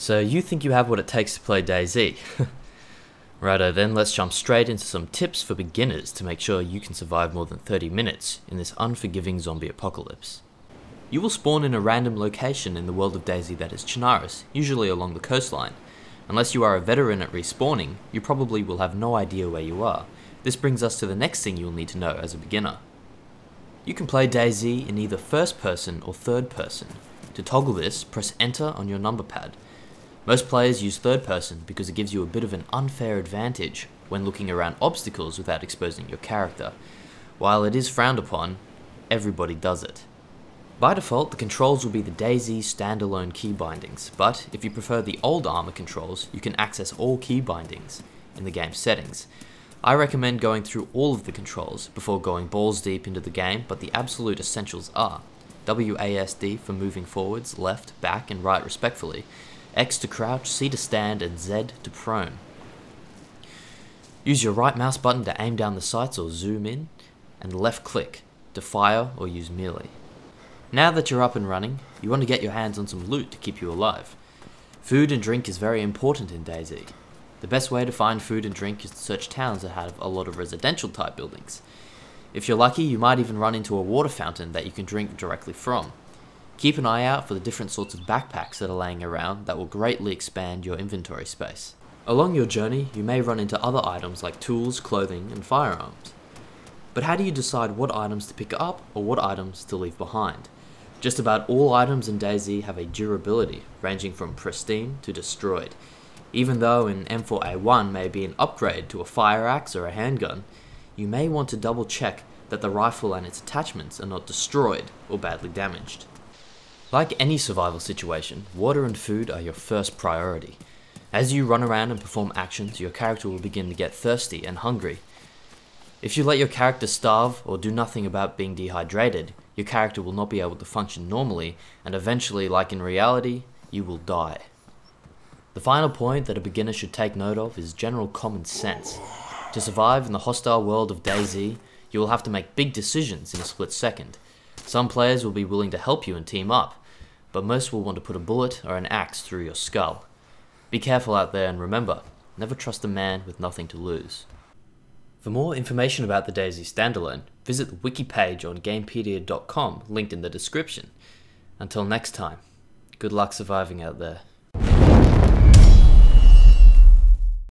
So you think you have what it takes to play DayZ? Righto then, let's jump straight into some tips for beginners to make sure you can survive more than 30 minutes in this unforgiving zombie apocalypse. You will spawn in a random location in the world of DayZ that is Chinaris, usually along the coastline. Unless you are a veteran at respawning, you probably will have no idea where you are. This brings us to the next thing you'll need to know as a beginner. You can play DayZ in either first person or third person. To toggle this, press enter on your number pad. Most players use third person because it gives you a bit of an unfair advantage when looking around obstacles without exposing your character. While it is frowned upon, everybody does it. By default, the controls will be the DayZ standalone key bindings, but if you prefer the old armor controls, you can access all key bindings in the game settings. I recommend going through all of the controls before going balls deep into the game, but the absolute essentials are WASD for moving forwards, left, back and right respectfully, X to crouch, C to stand and Z to prone. Use your right mouse button to aim down the sights or zoom in, and left click to fire or use melee. Now that you're up and running, you want to get your hands on some loot to keep you alive. Food and drink is very important in DayZ. The best way to find food and drink is to search towns that have a lot of residential type buildings. If you're lucky, you might even run into a water fountain that you can drink directly from. Keep an eye out for the different sorts of backpacks that are laying around that will greatly expand your inventory space. Along your journey, you may run into other items like tools, clothing, and firearms. But how do you decide what items to pick up or what items to leave behind? Just about all items in DayZ have a durability, ranging from pristine to destroyed. Even though an M4A1 may be an upgrade to a fire axe or a handgun, you may want to double check that the rifle and its attachments are not destroyed or badly damaged. Like any survival situation, water and food are your first priority. As you run around and perform actions, your character will begin to get thirsty and hungry. If you let your character starve or do nothing about being dehydrated, your character will not be able to function normally, and eventually, like in reality, you will die. The final point that a beginner should take note of is general common sense. To survive in the hostile world of DayZ, you will have to make big decisions in a split second. Some players will be willing to help you and team up, but most will want to put a bullet or an axe through your skull. Be careful out there and remember, never trust a man with nothing to lose. For more information about the DayZ Standalone, visit the wiki page on gamepedia.com linked in the description. Until next time, good luck surviving out there.